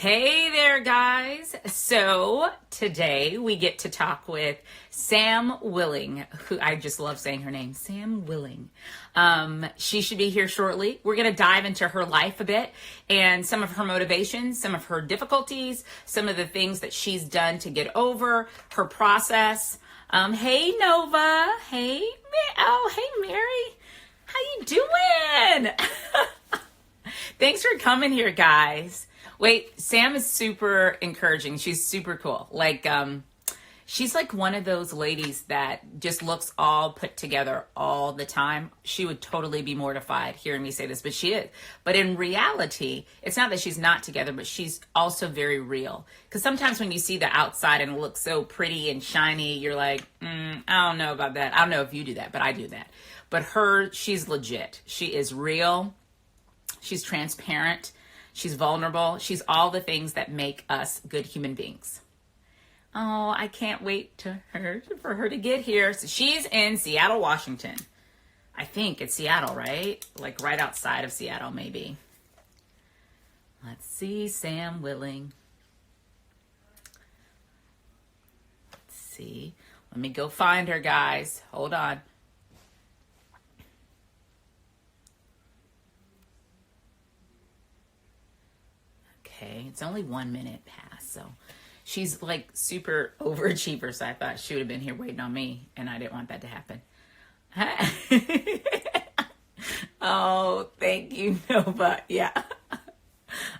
Hey there, guys. So today we get to talk with Sam Willing, who I just love saying her name, Sam Willing. She should be here shortly. We're going to dive into her life a bit and some of her motivations, some of her difficulties, some of the things that she's done to get over her process. Hey, Nova. Hey, hey, Mary. How you doing? Thanks for coming here, guys. Wait, Sam is super encouraging. She's super cool. She's like one of those ladies that just looks all put together all the time. She would totally be mortified hearing me say this, but she is. But in reality, it's not that she's not together, but she's also very real. Because sometimes when you see the outside and it looks so pretty and shiny, you're like, I don't know about that. I don't know if you do that, but I do that. But she's legit. She is real. She's transparent. She's vulnerable. She's all the things that make us good human beings. Oh, I can't wait for her to get here. So she's in Seattle, Washington. I think it's Seattle, right? Like right outside of Seattle, maybe. Let's see, Sam Willing. Let's see. Let me go find her, guys. Hold on. Okay, it's only 1 minute past, so she's like super overachiever, so I thought she would have been here waiting on me, and I didn't want that to happen. Oh, thank you, Nova. Yeah.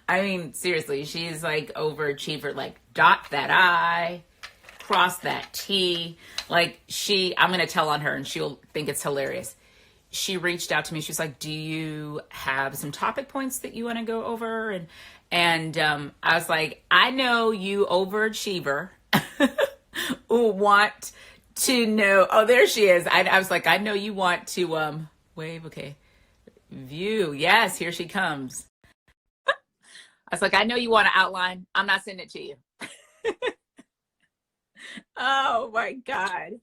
I mean, seriously, she's like overachiever, like dot that I, cross that T. Like I'm going to tell on her and she'll think it's hilarious. She reached out to me. She was like, do you have some topic points that you want to go over? And I was like, I know you overachiever who want to know. Oh, there she is. I was like, I know you want to wave. Okay. View. Yes, here she comes. I was like, I know you want to outline. I'm not sending it to you. Oh my God.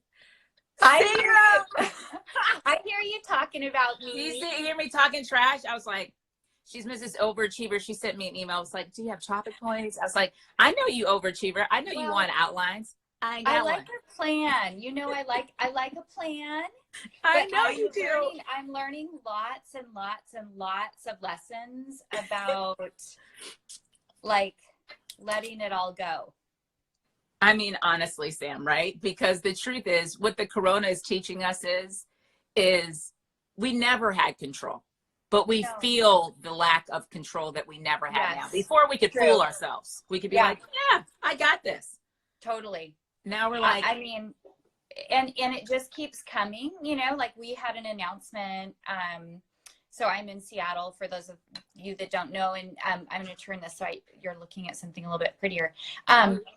I hear you talking about me. You hear me talking trash? I was like, she's Mrs. Overachiever. She sent me an email. I was like, do you have topic points? I was like, I know you overachiever. I know you want outlines. I like a plan. You know, I like a plan. I know you do. I'm learning lots and lots and lots of lessons about like letting it all go. I mean, honestly, Sam, right? Because the truth is what the corona is teaching us is we never had control, but we feel the lack of control that we never had now. Before we could fool ourselves. We could be like, yeah, I got this. Totally. Now we're like, I mean, and it just keeps coming, you know, like we had an announcement. So I'm in Seattle for those of you that don't know, and I'm going to turn this so you're looking at something a little bit prettier.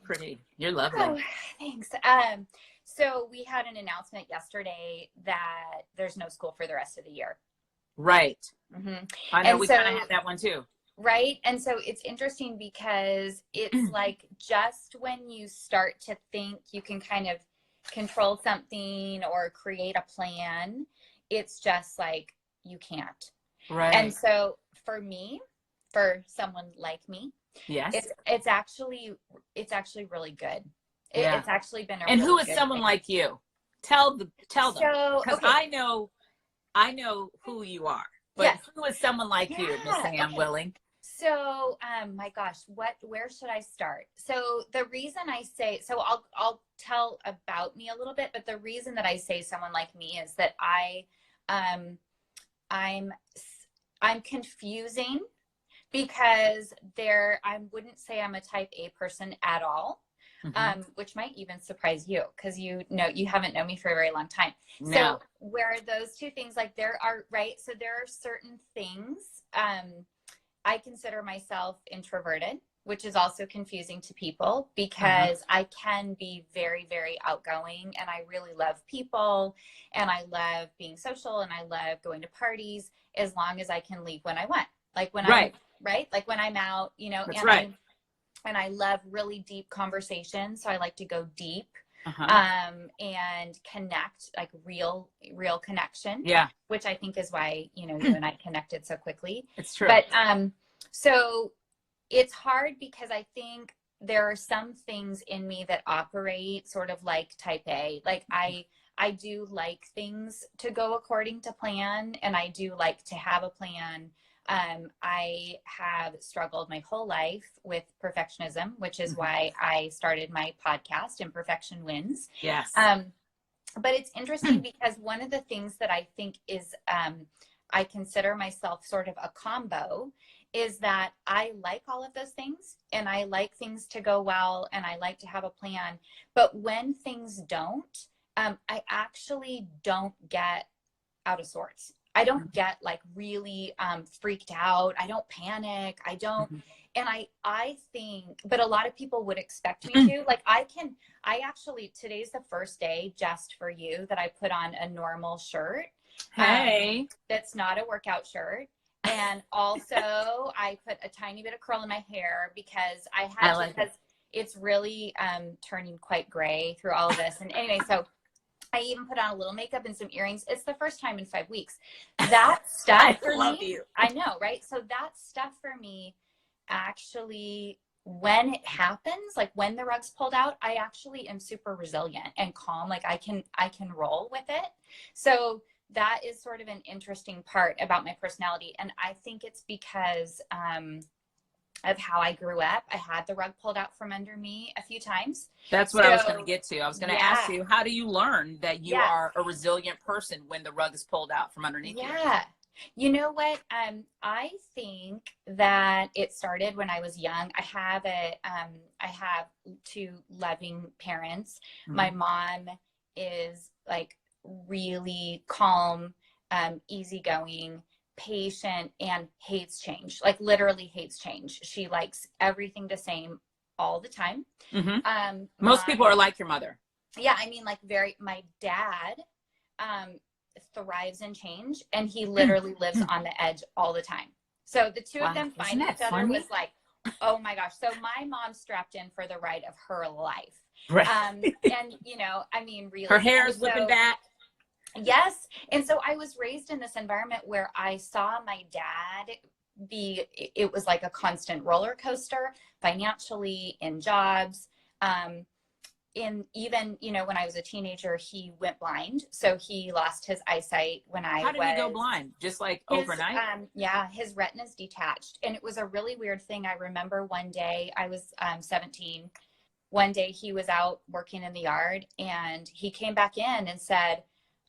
Pretty. You're lovely. Oh, thanks. So we had an announcement yesterday that there's no school for the rest of the year. Right. Mm-hmm. I know we kind of had that one too. Right. And so it's interesting because it's like just when you start to think you can kind of control something or create a plan, it's just like you can't. Right. And so for me, for someone like me, yes, it's actually really good. It's actually been a and really who is good someone thing. like you? Tell them, because okay. I know who you are. But who is someone like you, Miss Sam Willing? So, my gosh, where should I start? So the reason I say, so I'll tell about me a little bit, but the reason that I say someone like me is that I'm confusing because I wouldn't say I'm a type A person at all. Which might even surprise you because you haven't known me for a very long time. No. So where those two things, like there are certain things, I consider myself introverted, which is also confusing to people because I can be very, very outgoing and I really love people and I love being social and I love going to parties as long as I can leave when I want. Like when like when I'm out, you know, and I love really deep conversations. So I like to go deep and connect, like real connection. Yeah. Which I think is why, you know, you and I connected so quickly. It's true. But so it's hard because I think there are some things in me that operate sort of like type A. Like I do like things to go according to plan, and I do like to have a plan. I have struggled my whole life with perfectionism, which is why I started my podcast, Imperfection Wins. Yes. But it's interesting because one of the things that I think is, I consider myself sort of a combo, is that I like all of those things, and I like things to go well, and I like to have a plan. But when things don't, I actually don't get out of sorts. I don't get like really freaked out. I don't panic. I don't. And I think, but a lot of people would expect me to. Like I actually, today's the first day, just for you, that I put on a normal shirt. Hey. That's not a workout shirt. And also I put a tiny bit of curl in my hair because because it's really turning quite gray through all of this. And anyway, so I even put on a little makeup and some earrings. It's the first time in 5 weeks. That stuff for me, I know, right? So that stuff for me, actually, when it happens, like when the rug's pulled out, I actually am super resilient and calm. Like I can roll with it. So that is sort of an interesting part about my personality. And I think it's because of how I grew up. I had the rug pulled out from under me a few times. That's what I was going to get to. I was going to ask you, how do you learn that you are a resilient person when the rug is pulled out from underneath you? Yeah. You know what? I think that it started when I was young. I have two loving parents. My mom is like really calm, easygoing, patient, and hates change. Like literally hates change. She likes everything the same all the time. Most people are like your mother. Yeah, I mean, like my dad thrives in change, and he literally lives on the edge all the time. So the two of them find each other was like, oh my gosh. So my mom strapped in for the ride of her life. Right. And you know, I mean, really, her hair is whipping back. Yes. And so I was raised in this environment where I saw my dad it was like a constant roller coaster, financially, in jobs. In even, you know, when I was a teenager, he went blind. So he lost his eyesight when How did he go blind? Just like overnight? Yeah, his retina's detached. And it was a really weird thing. I remember one day, I was 17. One day he was out working in the yard, and he came back in and said,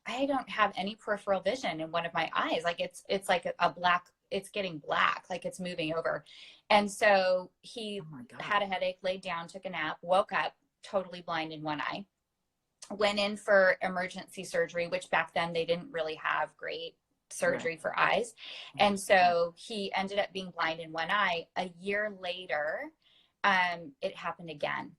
I don't have any peripheral vision in one of my eyes. Like it's like a black, it's getting black, like it's moving over. And so he had a headache, laid down, took a nap, woke up totally blind in one eye, went in for emergency surgery, which back then they didn't really have great surgery for eyes. And so he ended up being blind in one eye. A year later, it happened again.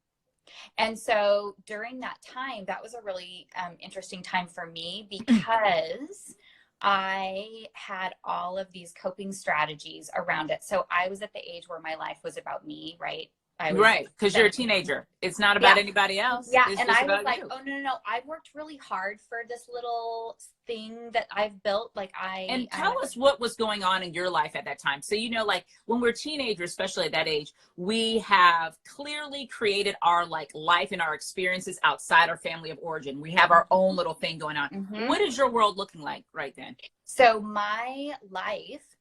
And so during that time, that was a really interesting time for me, because I had all of these coping strategies around it. So I was at the age where my life was about me, right? Right, because you're a teenager. It's not about anybody else. Yeah, it's and just I was like, you. oh, no, I've worked really hard for this little thing that I've built. And tell us what was going on in your life at that time. So, you know, like when we're teenagers, especially at that age, we have clearly created our like life and our experiences outside our family of origin. We have our own little thing going on. What is your world looking like right then? So my life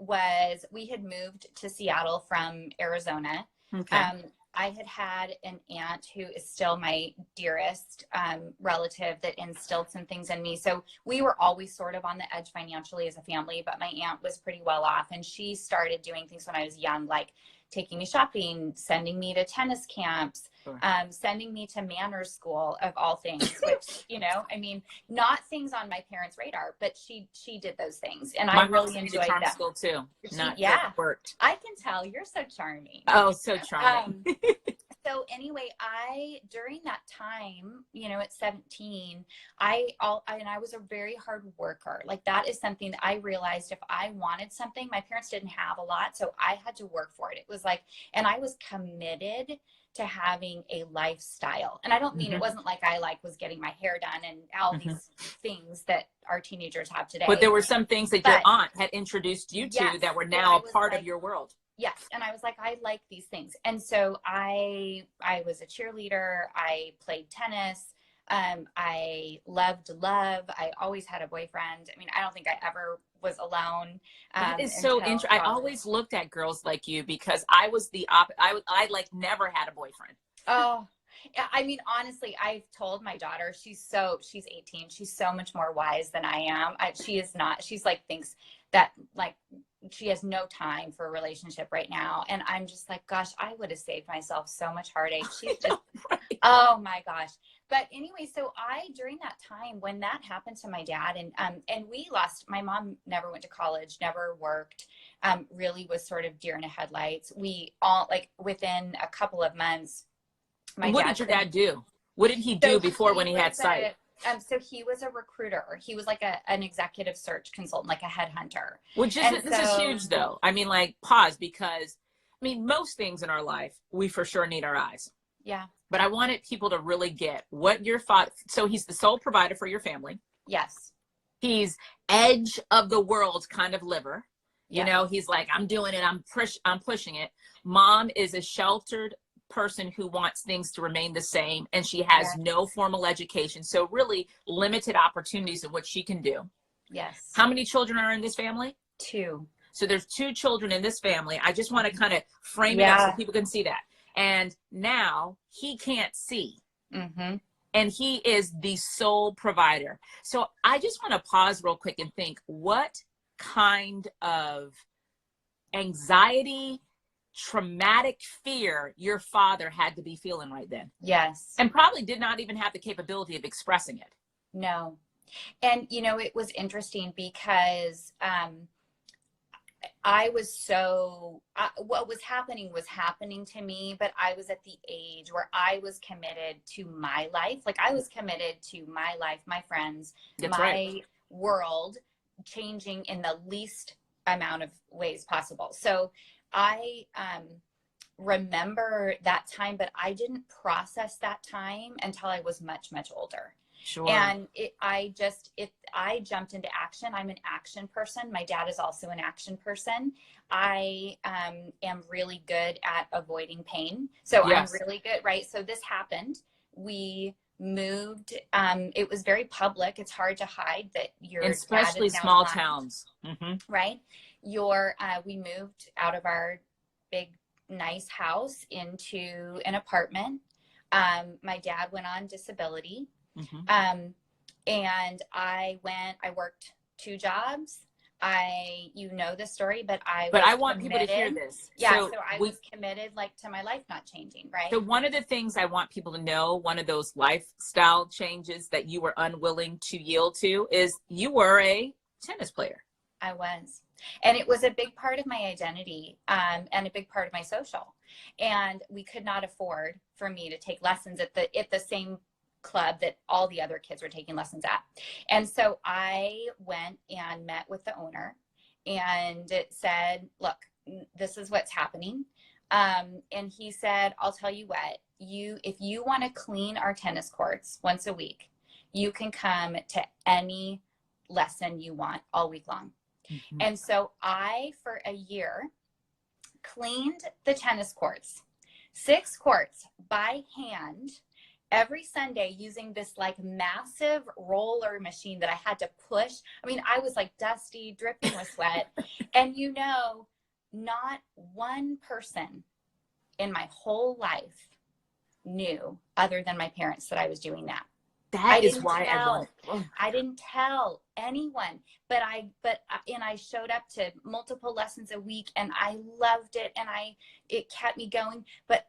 was, we had moved to Seattle from Arizona. I had an aunt who is still my dearest relative that instilled some things in me. So we were always sort of on the edge financially as a family, but my aunt was pretty well off, and she started doing things when I was young, like taking me shopping, sending me to tennis camps, sending me to manners school of all things, which, you know, I mean, not things on my parents' radar, but she did those things, and I really enjoyed that. School too. Worked. I can tell, you're so charming. Oh, so charming. So anyway, during that time, you know, at 17, I was a very hard worker. Like that is something that I realized, if I wanted something, my parents didn't have a lot, so I had to work for it. It was like, and I was committed to having a lifestyle. And I don't mean, it wasn't like I was getting my hair done and all these things that our teenagers have today. But there were some things that your aunt had introduced you to that were now a part of your world. Yes. And I was like, I like these things. And so I was a cheerleader. I played tennis. I loved love. I always had a boyfriend. I mean, I don't think I ever was alone That is so until interesting. I college. always looked at girls like you because I was the I like never had a boyfriend. Oh, yeah, I mean, honestly, I've told my daughter, she's 18. She's so much more wise than I am. She is not, she's like, thinks that like she has no time for a relationship right now. And I'm just like, gosh, I would have saved myself so much heartache. She's just, Right. oh my gosh. But anyway, so during that time when that happened to my dad and we lost, my mom never went to college, never worked, really was sort of deer in the headlights. We all, like, within a couple of months, What did your dad do? What did he do before when he had sight? So he was a recruiter. He was like an executive search consultant, like a headhunter. Which is, this is huge though. I mean, like, pause, because I mean, most things in our life, we for sure need our eyes. Yeah. But I wanted people to really get what your father, so he's the sole provider for your family. Yes. He's edge of the world kind of liver. You Yeah. know, he's like, I'm doing it. I'm pushing it. Mom is a sheltered person who wants things to remain the same, and she has no formal education, so really limited opportunities of what she can do. Yes. How many children are in this family? 2. So there's 2 children in this family. I just want to kind of frame it up so people can see that. And now he can't see. Mm-hmm. And he is the sole provider. So I just want to pause real quick and think, what kind of anxiety, traumatic fear your father had to be feeling right then. Yes. And probably did not even have the capability of expressing it. No. And, you know, it was interesting because I was what was happening to me, but I was at the age where I was committed to my life. Like, I was committed to my life, my friends, my world changing in the least amount of ways possible. So I remember that time, but I didn't process that time until I was much, much older. Sure. And I jumped into action. I'm an action person. My dad is also an action person. I am really good at avoiding pain. So I'm really good, right? So this happened. We moved. It was very public. It's hard to hide that your especially dad is now small blind, towns, right? We moved out of our big, nice house into an apartment. My dad went on disability. And I worked 2 jobs. You know the story, but I want people to hear this. Yeah. So I was committed, like, to my life not changing. Right. So one of the things I want people to know, one of those lifestyle changes that you were unwilling to yield to, is you were a tennis player. I was. And it was a big part of my identity, and a big part of my social. And we could not afford for me to take lessons at the same club that all the other kids were taking lessons at. And so I went and met with the owner and said, look, this is what's happening. And he said, I'll tell you what, if you want to clean our tennis courts once a week, you can come to any lesson you want all week long. And so I, for a year, cleaned the tennis courts, 6 courts by hand, every Sunday, using this like massive roller machine that I had to push. I mean, I was like dusty, dripping with sweat. And, you know, not one person in my whole life knew, other than my parents, that I was doing that. I didn't tell anyone, but I showed up to multiple lessons a week, and I loved it, and it kept me going. But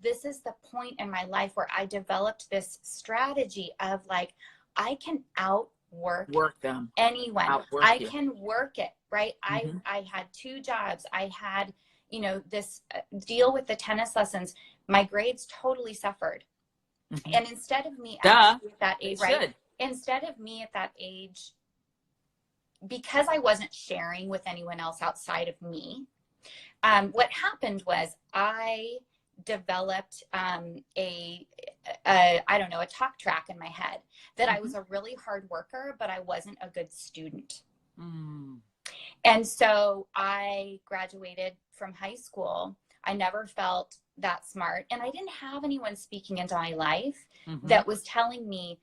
this is the point in my life where I developed this strategy of, like, I can outwork them. anyone. I can work it, right? I had 2 jobs. I had, you know, this deal with the tennis lessons. My grades totally suffered. And instead of me at that age, instead of me at that age, because I wasn't sharing with anyone else outside of me, what happened was I developed a talk track in my head that I was a really hard worker, but I wasn't a good student. And so I graduated from high school. I never felt that smart. And I didn't have anyone speaking into my life that was telling me,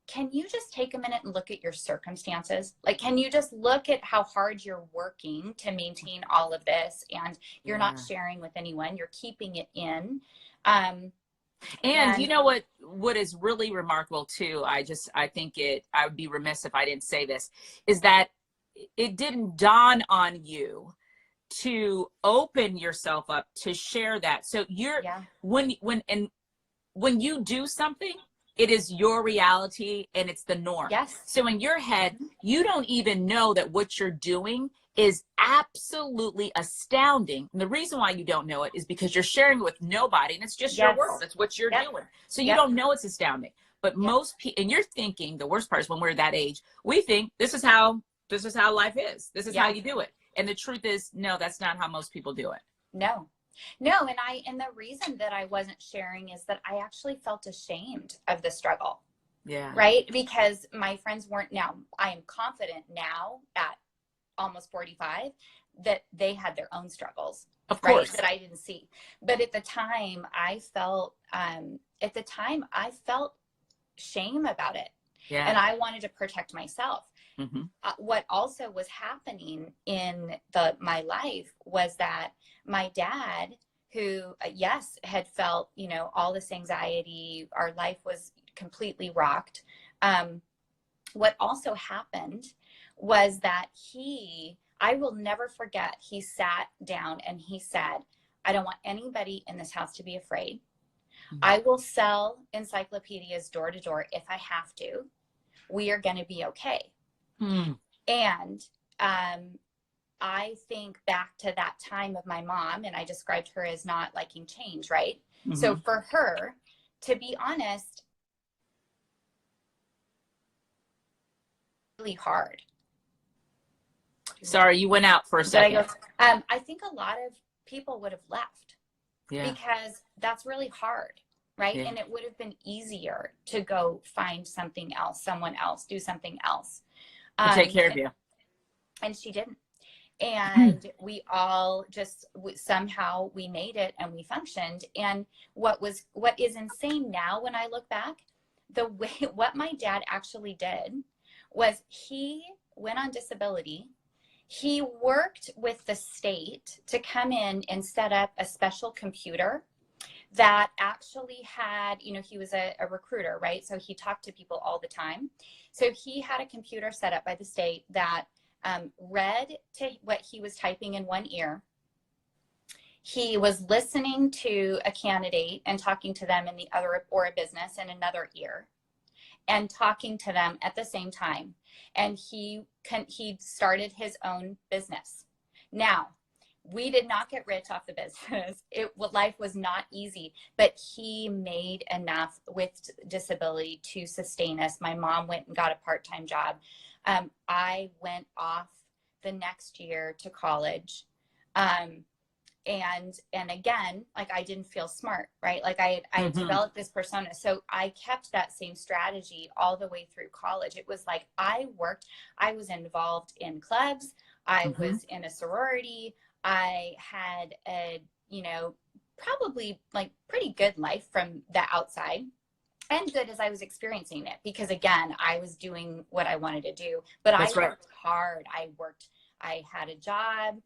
can you just take a minute and look at your circumstances? Like, can you just look at how hard you're working to maintain all of this, and you're not sharing with anyone, you're keeping it in. And you know what is really remarkable too, I think I would be remiss if I didn't say this, is that it didn't dawn on you to open yourself up to share that. So you're when you do something, it is your reality and it's the norm. Yes. So in your head, you don't even know that what you're doing is absolutely astounding. And the reason why you don't know it is because you're sharing it with nobody, and it's just your world. It's what you're doing. So you don't know it's astounding. But most people, and you're thinking, the worst part is when we're that age, we think this is how life is. This is how you do it. And the truth is, no, that's not how most people do it. No. And the reason that I wasn't sharing is that I actually felt ashamed of the struggle. Yeah. Right? Because my friends weren't. Now, I am confident now at almost 45 that they had their own struggles, of course, that I didn't see. But at the time I felt shame about it. Yeah. And I wanted to protect myself. What also was happening in my life was that my dad, who had felt, all this anxiety, our life was completely rocked. What also happened was that I will never forget, he sat down and he said, I don't want anybody in this house to be afraid. I will sell encyclopedias door to door if I have to. We are going to be okay. And I think back to that time of my mom, and I described her as not liking change, right? So for her, to be honest, really hard. Sorry, you went out for a second. I think a lot of people would have left because that's really hard, right? And it would have been easier to go find something else, someone else, do something else. Take care of you. And she didn't. And we all just somehow we made it and we functioned. And what is insane now when I look back, what my dad actually did was he went on disability. He worked with the state to come in and set up a special computer that actually had, he was a recruiter, right? So he talked to people all the time. So he had a computer set up by the state that read to what he was typing in one ear. He was listening to a candidate and talking to them in the other, or a business in another ear, and talking to them at the same time. And he started his own business. Now, we did not get rich off the business. Life was not easy, but he made enough with disability to sustain us. My mom went and got a part-time job. I went off the next year to college. And again, like, I didn't feel smart, right? Like I had developed this persona. So I kept that same strategy all the way through college. It was like, I was involved in clubs. I was in a sorority. I had a, probably like pretty good life from the outside, and good as I was experiencing it, because again, I was doing what I wanted to do, but I worked hard. I had a job,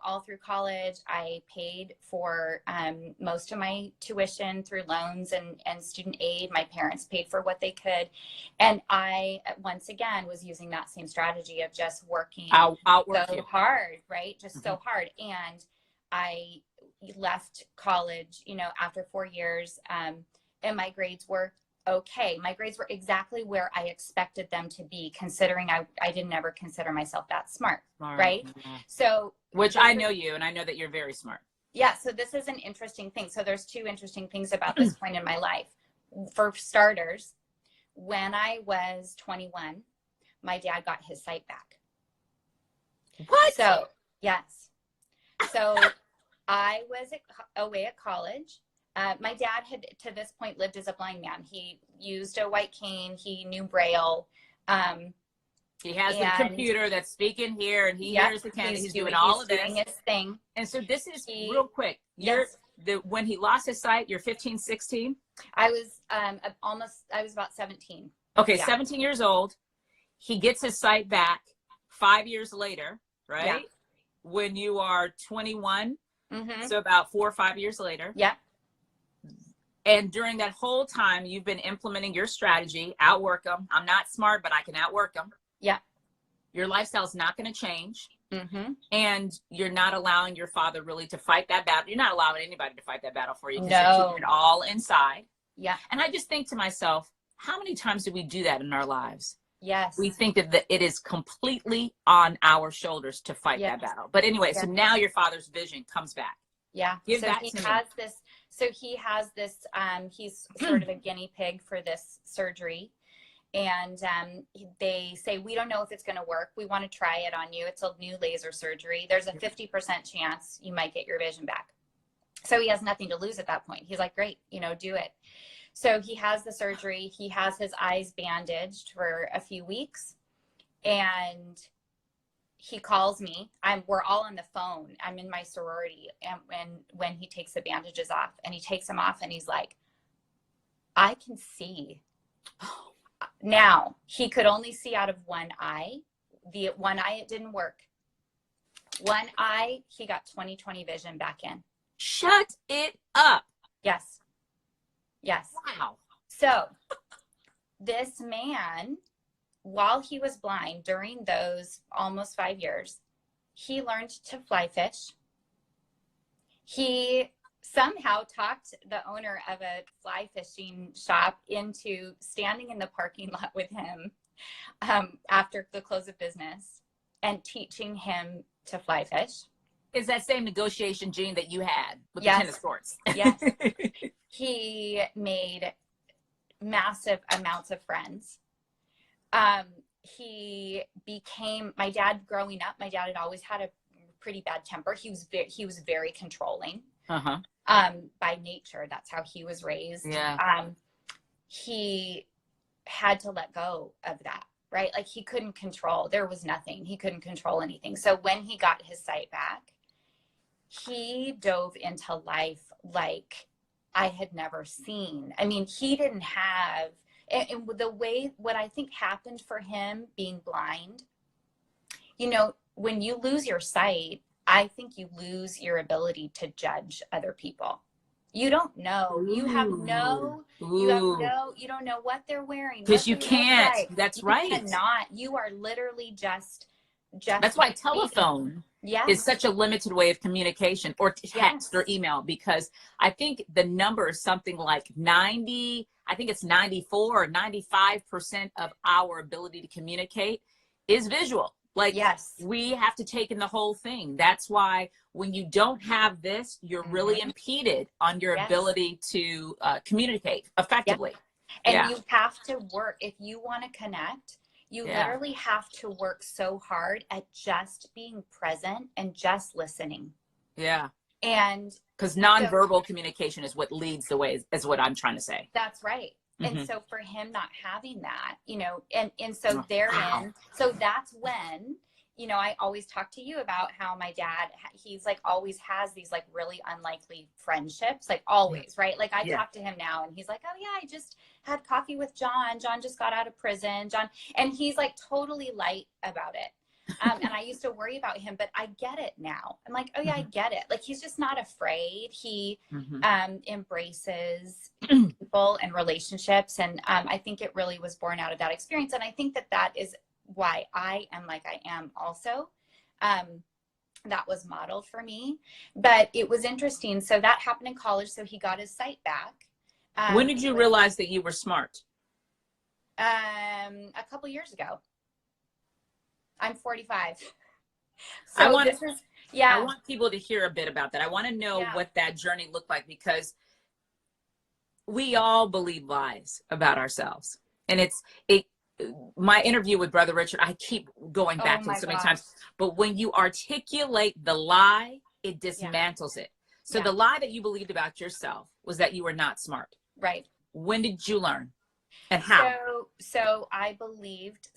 all through college. I paid for most of my tuition through loans and student aid. My parents paid for what they could. And I, once again, was using that same strategy of just working so hard, right? Just so hard. And I left college, after 4 years, and my grades were okay. My grades were exactly where I expected them to be, considering I didn't ever consider myself that smart. Right? Yeah. So, which I know you, and I know that you're very smart. Yeah. So this is an interesting thing. So there's two interesting things about this point in my life. For starters, when I was 21, my dad got his sight back. What? So, yes. So I was away at college. My dad had, to this point, lived as a blind man. He used a white cane. He knew Braille. He has the And computer that's speaking here, and he yep, hears the candidate. He's doing he's all of doing this. his thing. And so this is real quick. Yes. When he lost his sight, you're 15, 16? I was I was about 17. Okay, Yeah. 17 years old. He gets his sight back 5 years later, right? Yeah. When you are 21, Mm-hmm. so about 4 or 5 years later. Yeah. And during that whole time, you've been implementing your strategy, outwork them. I'm not smart, but I can outwork them. Yeah. Your lifestyle's not going to change. Mm-hmm. And you're not allowing your father really to fight that battle. You're not allowing anybody to fight that battle for you because you're No. keeping it all inside. Yeah. And I just think to myself, how many times do we do that in our lives? Yes. We think that it is completely on our shoulders to fight Yes. that battle. But anyway, Yes. so now your father's vision comes back. Yeah. Give So that he to me. has this. So he has this. He's sort of a guinea pig for this surgery, and they say, we don't know if it's going to work. We want to try it on you. It's a new laser surgery. There's a 50% chance you might get your vision back. So he has nothing to lose at that point. He's like, great, do it. So he has the surgery. He has his eyes bandaged for a few weeks, and he calls me. We're all on the phone. I'm in my sorority, and when he takes the bandages off, and he takes them off, and he's like, I can see. Now, he could only see out of one eye. The one eye, it didn't work. One eye, he got 20/20 vision back in. Shut it up. Yes. Yes. Wow. So this man, while he was blind during those almost 5 years, he learned to fly fish. He somehow talked the owner of a fly fishing shop into standing in the parking lot with him after the close of business and teaching him to fly fish. Is that same negotiation gene that you had with Yes. the tennis courts? Yes. He made massive amounts of friends. He became, my dad growing up, my dad had always had a pretty bad temper. He was very controlling. Uh-huh. By nature. That's how he was raised. Yeah. He had to let go of that, right? Like he couldn't control. There was nothing. He couldn't control anything. So when he got his sight back, he dove into life like I had never seen. I mean, he didn't have, and the way, what I think happened for him being blind, when you lose your sight, I think you lose your ability to judge other people. You don't know. You don't know what they're wearing. Because you can't. Like. That's you right. Cannot. You are literally just. That's why telephone is such a limited way of communication, or text or email, because I think the number is something like 90, I think it's 94 or 95% of our ability to communicate is visual. Like, we have to take in the whole thing. That's why when you don't have this, you're really impeded on your ability to communicate effectively. And you have to work. If you want to connect, you literally have to work so hard at just being present and just listening. Yeah. And because nonverbal communication is what leads the way, is what I'm trying to say. That's right. And so for him not having that, and so therein, so that's when, I always talk to you about how my dad, he's like always has these like really unlikely friendships, like always, right? Like I talk to him now and he's like, oh yeah, I just had coffee with John. John just got out of prison. And he's like totally light about it. And I used to worry about him, but I get it now. I'm like, oh yeah, I get it. Like he's just not afraid. He embraces people and relationships. And I think it really was born out of that experience. And I think that is why I am like I am also. That was modeled for me. But it was interesting. So that happened in college. So he got his sight back. When did you realize that you were smart? A couple years ago. I'm 45. So I want people to hear a bit about that. I want to know what that journey looked like, because we all believe lies about ourselves. And my interview with Brother Richard, I keep going back to it so many times, but when you articulate the lie, it dismantles it. So the lie that you believed about yourself was that you were not smart. Right. When did you learn, and how? So I believed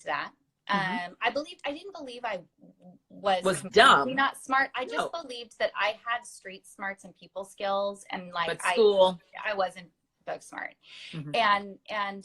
that. Mm-hmm. I didn't believe I was Was completely dumb. not smart. I just No, believed that I had street smarts and people skills, and like but school. I wasn't book smart. Mm-hmm.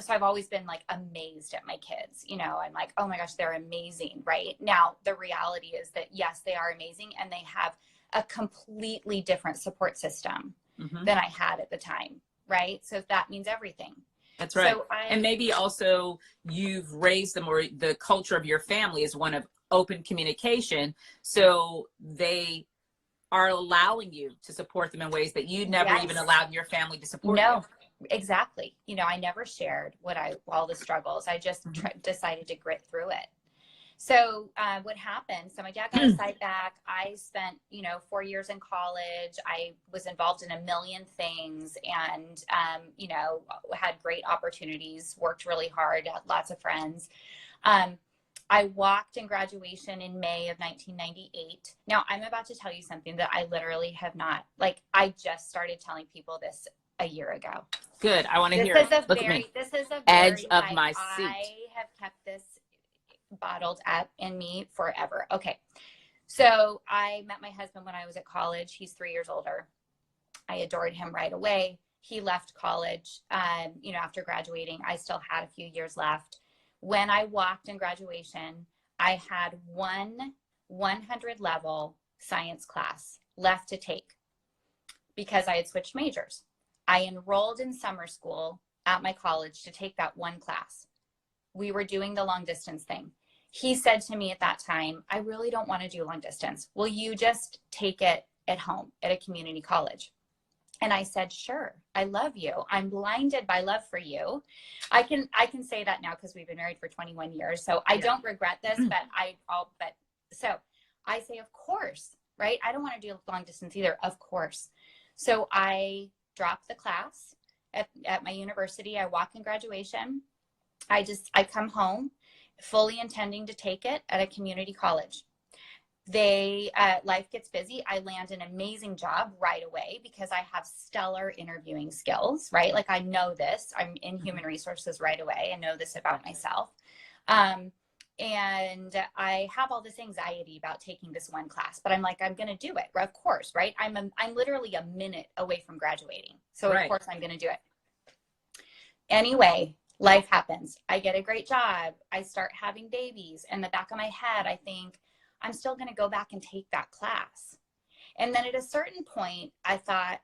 So I've always been like amazed at my kids, you know, and like, oh my gosh, they're amazing. Right now, the reality is that yes, they are amazing, and they have a completely different support system Mm-hmm. than I had at the time. Right. So that means everything. That's right. So And maybe also you've raised them, or the culture of your family is one of open communication. So they are allowing you to support them in ways that you never even yes. allowed your family to support No, you. exactly. You know, I never shared all the struggles. I just decided to grit through it. So what happened? So my dad got a site back. I spent, you know, 4 years in college. I was involved in a million things, and, you know, had great opportunities, worked really hard, had lots of friends. I walked in graduation in May of 1998. Now I'm about to tell you something that I literally have not, like, I just started telling people this a year ago. Good. I want to hear it. Look at me. This is a Edge very, of like, my seat. I have kept this bottled up in me forever. Okay. So I met my husband when I was at college. He's 3 years older. I adored him right away. He left college, you know, after graduating. I still had a few years left. When I walked in graduation, I had one 100 level science class left to take because I had switched majors. I enrolled in summer school at my college to take that one class. We were doing the long distance thing. He said to me at that time, I really don't want to do long distance. Will you just take it at home at a community college? And I said, sure, I love you. I'm blinded by love for you. I can say that now because we've been married for 21 years. So I don't regret this, but so I say, of course, right? I don't want to do long distance either. Of course. So I dropped the class at my university. I walk in graduation. I come home fully intending to take it at a community college. Life gets busy. I land an amazing job right away because I have stellar interviewing skills, right? Like I know this, I'm in human resources right away. I know this about myself. And I have all this anxiety about taking this one class, but I'm like, I'm going to do it. Of course, right? I'm literally a minute away from graduating. So of course I'm going to do it. Anyway, life happens. I get a great job. I start having babies. In the back of my head, I think I'm still going to go back and take that class. And then at a certain point, I thought,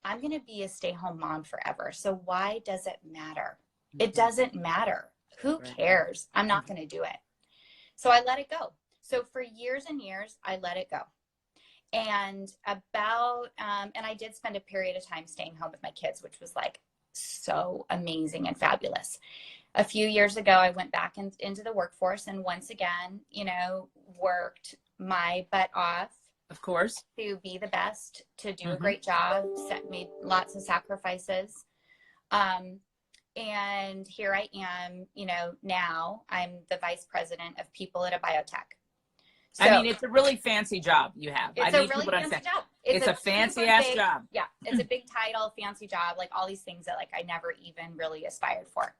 I'm going to be a stay-home mom forever. So why does it matter? It doesn't matter. Who cares? I'm not going to do it. So I let it go. So for years and years, I let it go. And and I did spend a period of time staying home with my kids, which was like so amazing and fabulous. A few years ago, I went back into the workforce and once again, you know, worked my butt off. Of course. To be the best, to do a great job, made lots of sacrifices. And here I am, you know, now I'm the vice president of people at a biotech. So, I mean, it's a really fancy job you have. It's a really fancy job. It's a fancy ass job. Yeah, it's a big title, fancy job, like all these things that like I never even really aspired for.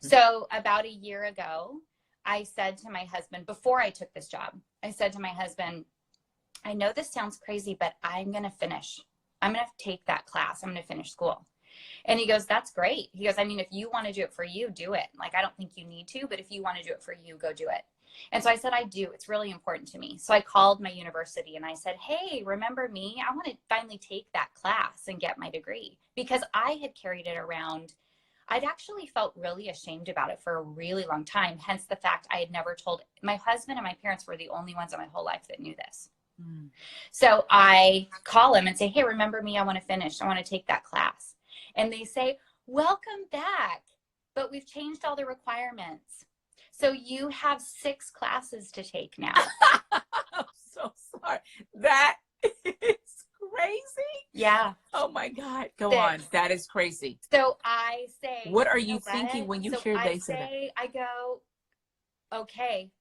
So about a year ago, I said to my husband, before I took this job, I said to my husband, I know this sounds crazy, but I'm going to finish. I'm going to take that class. I'm going to finish school. And he goes, that's great. He goes, I mean, if you want to do it for you, do it. Like, I don't think you need to, but if you want to do it for you, go do it. And so I said, I do. It's really important to me. So I called my university and I said, hey, remember me? I want to finally take that class and get my degree, because I had carried it around. I'd actually felt really ashamed about it for a really long time. Hence the fact I had never told. My husband and my parents were the only ones in my whole life that knew this. So I call them and say, hey, remember me? I want to finish. I want to take that class. And they say, welcome back, but we've changed all the requirements. So you have 6 classes to take now. I'm so sorry. That is crazy. Yeah. Oh my God. Go 6. on. That is crazy. So I say, what are you thinking when you hear they say that? I go, okay.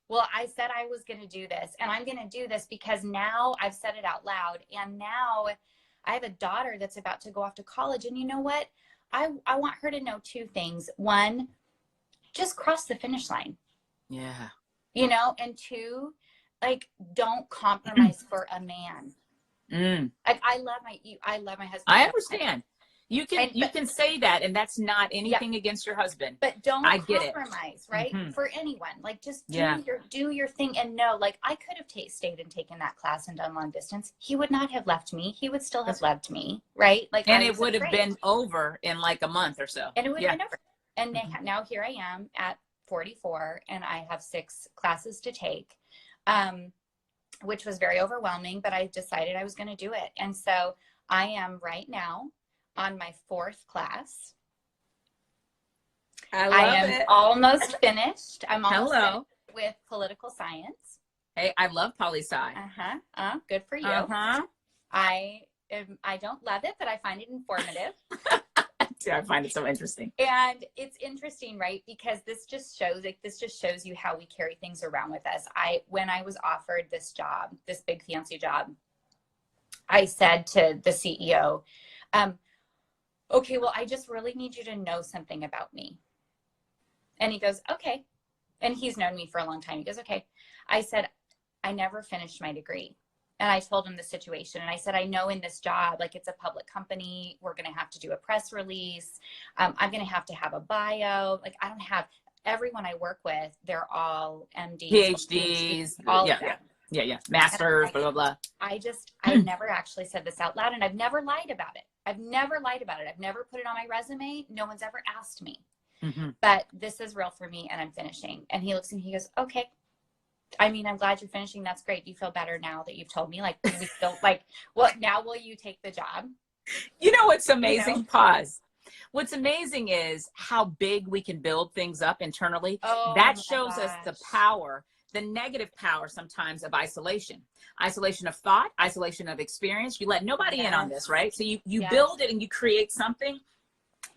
Well, I said I was going to do this, and I'm going to do this because now I've said it out loud, and now I have a daughter that's about to go off to college. And you know what? I want her to know 2 things. One, just cross the finish line. Yeah. you know, and two, like, don't compromise for a man. Like, I love my husband. I So understand. You and, can say that, and that's not anything against your husband. but don't I get it. compromise, right? For anyone. Like, just Yeah. do your thing. And no, like, I could have stayed and taken that class and done long distance. He would not have left me. He would still have loved me, right? Like, And I it was would have afraid. been over in like a month or so. And it would have been over. And Mhm. now here I am at 44, and I have 6 classes to take, which was very overwhelming, but I decided I was going to do it. And so I am right now on my 4th class. I am almost finished. I'm almost finished with political science. Hey, I love poli-sci. Good for you. I don't love it, but I find it informative. I find it so interesting. And it's interesting, right? Because this just shows you how we carry things around with us. When I was offered this job, this big fancy job, I said to the CEO, okay, well, I just really need you to know something about me. And he goes, okay. And he's known me for a long time. He goes, okay. I said, I never finished my degree. And I told him the situation. And I said, I know in this job, like, it's a public company. We're going to have to do a press release. I'm going to have a bio. Like, I don't have everyone I work with. They're all MDs, PhDs, all of them. Yeah. Masters, blah, blah, blah. I never actually said this out loud, and I've never lied about it. I've never put it on my resume. No one's ever asked me. But this is real for me, and I'm finishing. And he looks at me, he goes, okay. I mean, I'm glad you're finishing. That's great. Do you feel better now that you've told me? Like, we feel like, well, now will you take the job? You know what's amazing? You know? Pause. What's amazing is how big we can build things up internally. That shows us the power, the negative power sometimes of isolation. Isolation of thought, isolation of experience. You let nobody in on this, right? So you build it and you create something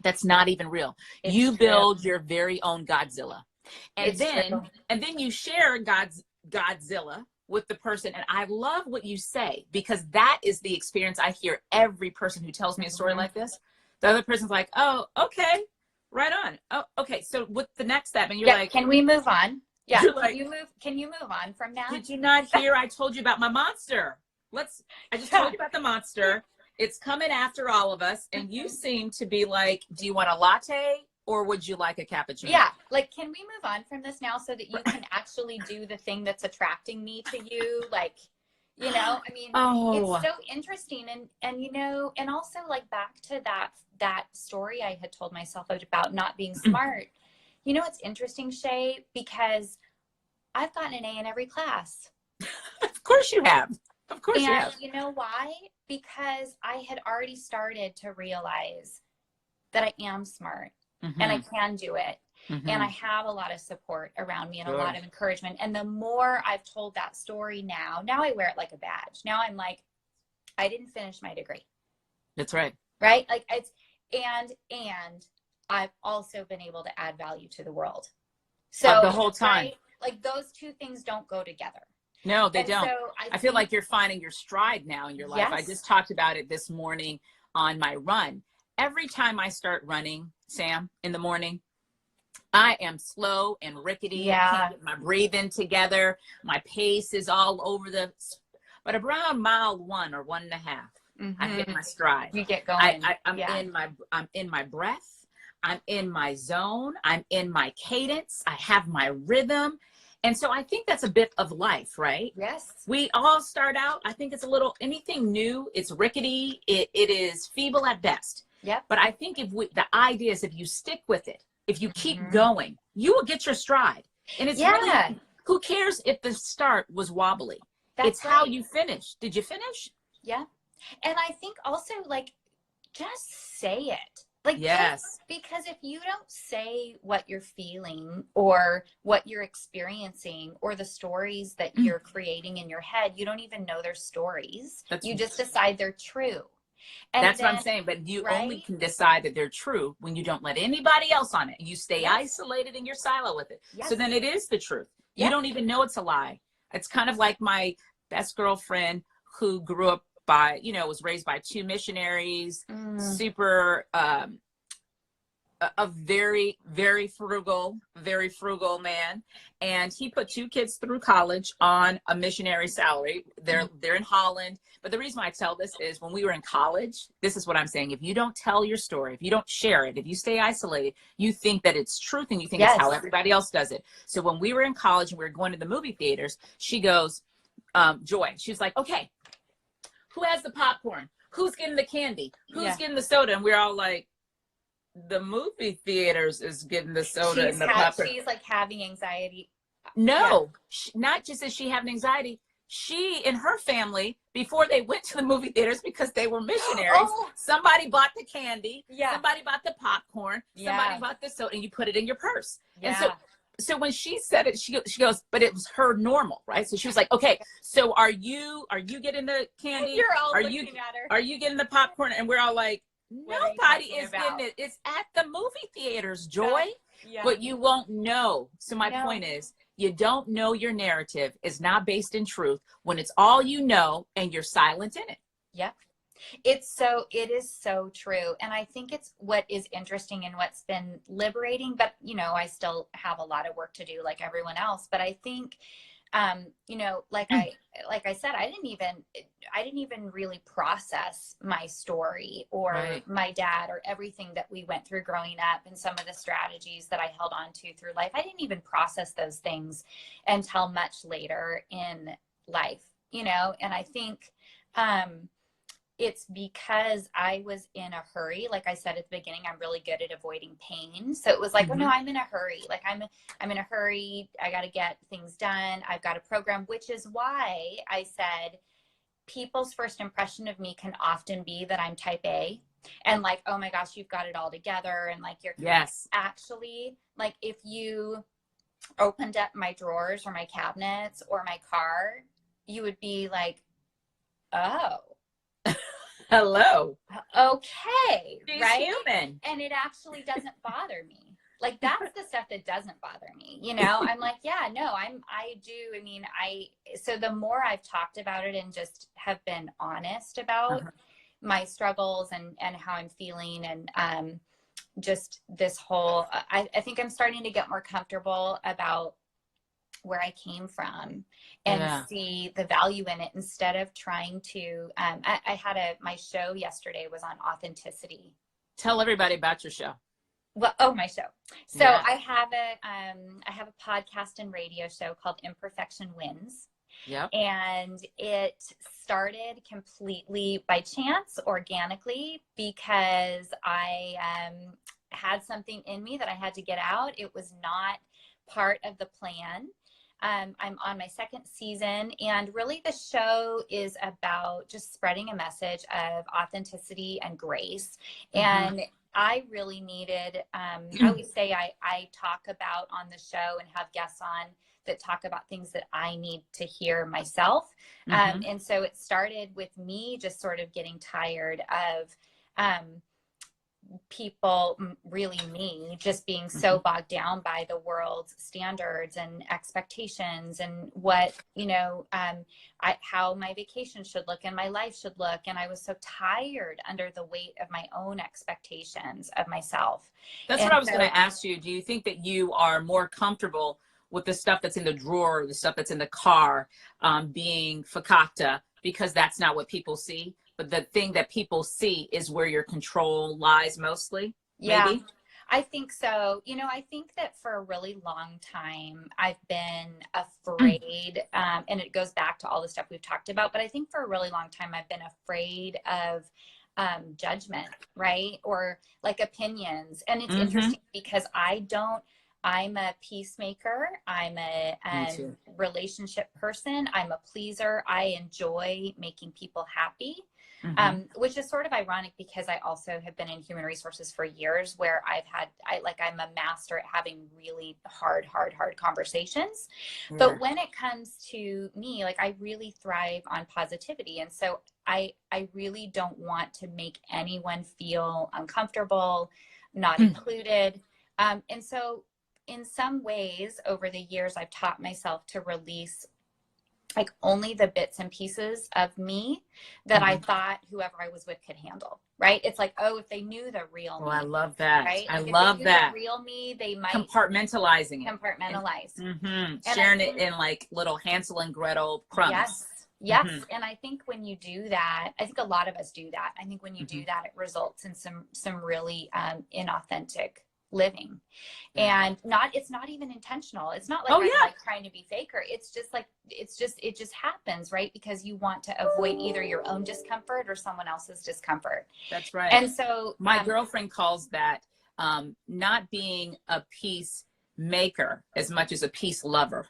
that's not even real. You build your very own Godzilla. And then you share Godzilla with the person. And I love what you say, because that is the experience I hear every person who tells me a story like this. The other person's like, oh, okay, right on. Oh, okay. So what's the next step? And you're like, can we move on? Yeah. Like, can you move on from that? Did you not hear I told you about my monster? I just told you about the monster. It's coming after all of us. And you seem to be like, do you want a latte? Or would you like a cappuccino? Yeah. Like, can we move on from this now so that you can actually do the thing that's attracting me to you? Like, you know, I mean, it's so interesting. And, you know, and also, like, back to that story I had told myself about not being smart. You know, it's interesting, Shay, because I've gotten an A in every class. Of course you have. Of course you have. And you know why? Because I had already started to realize that I am smart. And I can do it. And I have a lot of support around me and a lot of encouragement. And the more I've told that story now I wear it like a badge. Now I'm like, I didn't finish my degree. That's right. Right? Like, it's, and I've also been able to add value to the world. So the whole time. Right? Like, those two things don't go together. No, they don't. So I feel like you're finding your stride now in your life. I just talked about it this morning on my run. Every time I start running, Sam, in the morning, I am slow and rickety. I can't get my breathing together. My pace is all over but around mile 1 or 1.5, I hit my stride. You get going. I'm in my breath. I'm in my zone. I'm in my cadence. I have my rhythm. And so I think that's a bit of life, right? Yes. We all start out, I think it's anything new, it's rickety. It is feeble at best. Yep. But I think the idea is, if you stick with it, if you keep going, you will get your stride. And it's really, who cares if the start was wobbly? It's how you finish. Did you finish? Yeah. And I think also, like, just say it. Like, yes. Because if you don't say what you're feeling or what you're experiencing or the stories that you're creating in your head, you don't even know they're stories. You just decide they're true. And that's what I'm saying. But you only can decide that they're true when you don't let anybody else on it. You stay isolated in your silo with it. Yes. So then it is the truth. You don't even know it's a lie. It's kind of like my best girlfriend who grew up was raised by 2 missionaries, super a very, very frugal man. And he put 2 kids through college on a missionary salary. They're in Holland. But the reason why I tell this is when we were in college, this is what I'm saying. If you don't tell your story, if you don't share it, if you stay isolated, you think that it's truth and you think it's how everybody else does it. So when we were in college and we were going to the movie theaters, she goes, Joy, she was like, okay, who has the popcorn? Who's getting the candy? Who's getting the soda? And we're all like, the movie theaters is getting the soda and the popcorn. She's like having anxiety. No, not just is she having anxiety. She and her family, before they went to the movie theaters because they were missionaries, somebody bought the candy, somebody bought the popcorn, somebody bought the soda, and you put it in your purse. And so when she said it, she goes, but it was her normal, right? So she was like, okay, so are you getting the candy? You're all are looking you at her. Are you getting the popcorn? And we're all like, nobody is getting it. It's at the movie theaters, Joy. But you won't know. So my point is, you don't know your narrative is not based in truth when it's all you know and you're silent in it. Yep. It is so true. And I think it's what is interesting and what's been liberating, but you know, I still have a lot of work to do like everyone else. But I think, you know, like I said, I didn't even really process my story or my dad or everything that we went through growing up and some of the strategies that I held on to through life. I didn't even process those things until much later in life, you know? And I think, it's because I was in a hurry. Like I said at the beginning, I'm really good at avoiding pain. So it was like, oh no, I'm in a hurry. Like I'm in a hurry. I got to get things done. I've got a program, which is why I said people's first impression of me can often be that I'm type A and like, oh my gosh, you've got it all together. And like, you're actually like, if you opened up my drawers or my cabinets or my car, you would be like, oh, hello. Okay. She's human. And it actually doesn't bother me. Like that's the stuff that doesn't bother me. You know, I'm like, yeah, no, so the more I've talked about it and just have been honest about my struggles and how I'm feeling and just this whole, I think I'm starting to get more comfortable about where I came from and see the value in it instead of trying to, I had my show yesterday was on authenticity. Tell everybody about your show. Well, my show. So I have a podcast and radio show called Imperfection Wins. Yep. And it started completely by chance, organically, because I had something in me that I had to get out. It was not part of the plan. I'm on my 2nd season, and really the show is about just spreading a message of authenticity and grace. And I really needed, I always say I talk about on the show and have guests on that talk about things that I need to hear myself. And so it started with me just sort of getting tired of people, really me, just being so bogged down by the world's standards and expectations and what, you know, how my vacation should look and my life should look. And I was so tired under the weight of my own expectations of myself. That's what I was going to ask you. Do you think that you are more comfortable with the stuff that's in the drawer, the stuff that's in the car, being fakakta, because that's not what people see? But the thing that people see is where your control lies mostly, maybe? Yeah, I think so. You know, I think that for a really long time, I've been afraid, and it goes back to all the stuff we've talked about, but I think for a really long time, I've been afraid of judgment, right? Or like opinions. And it's interesting because I'm a peacemaker. I'm a relationship person. I'm a pleaser. I enjoy making people happy. Which is sort of ironic because I also have been in human resources for years where I'm a master at having really hard conversations. Yeah. But when it comes to me, like I really thrive on positivity. And so I really don't want to make anyone feel uncomfortable, not included. And so in some ways over the years, I've taught myself to release like only the bits and pieces of me that I thought whoever I was with could handle, right? It's like, oh, if they knew the real me. I love that. Right? I Like if love they knew that. the real me, they might Compartmentalizing it. compartmentalize. And Sharing it in like little Hansel and Gretel crumbs. Yes. Yes. And I think when you do that, I think a lot of us do that. I think when you do that, it results in some really inauthentic living. And it's not even intentional. It's not like I'm like trying to be fake, or it's just like it just happens, right? Because you want to avoid either your own discomfort or someone else's discomfort. That's right. And so my girlfriend calls that not being a peacemaker as much as a peace lover.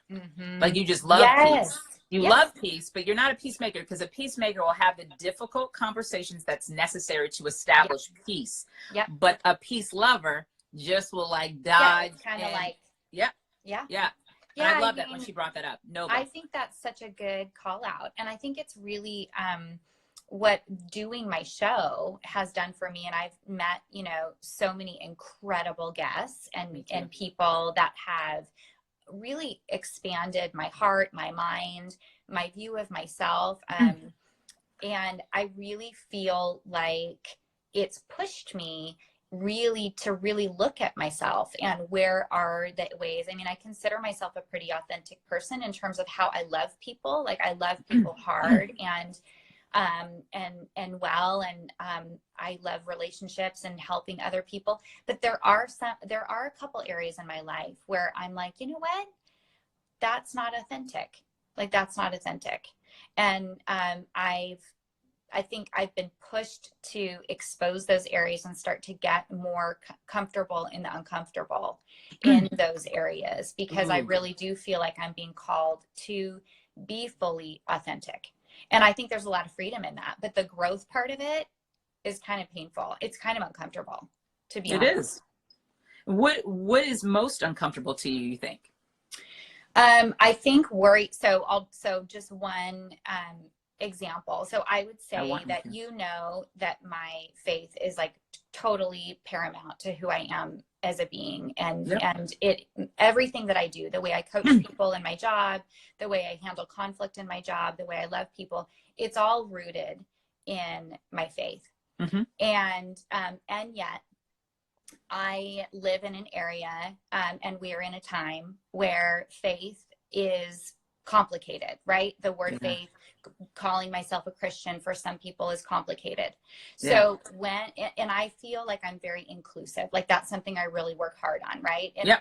Like you just love peace. You love peace, but you're not a peacemaker, because a peacemaker will have the difficult conversations that's necessary to establish peace. But a peace lover just will like dodge. Kind of like, yeah. I love that when she brought that up. No, I think that's such a good call out. And I think it's really what doing my show has done for me. And I've met, you know, so many incredible guests and people that have really expanded my heart, my mind, my view of myself. And I really feel like it's pushed me to really look at myself and where are the ways. I mean, I consider myself a pretty authentic person in terms of how I love people. Like I love people hard and well, and I love relationships and helping other people. But there are a couple areas in my life where I'm like, you know what? That's not authentic. Like that's not authentic. And I think I've been pushed to expose those areas and start to get more comfortable in the uncomfortable in those areas, because I really do feel like I'm being called to be fully authentic. And I think there's a lot of freedom in that, but the growth part of it is kind of painful. It's kind of uncomfortable, to be honest. It is. What is most uncomfortable to you think? I think worry. So just one example. So I would say that, you know, that my faith is like totally paramount to who I am as a being, and everything that I do, the way I coach people in my job, the way I handle conflict in my job, the way I love people, it's all rooted in my faith. And yet I live in an area, and we are in a time where faith is complicated, right? The word faith, calling myself a Christian for some people is complicated. So and I feel like I'm very inclusive. Like that's something I really work hard on, right? And,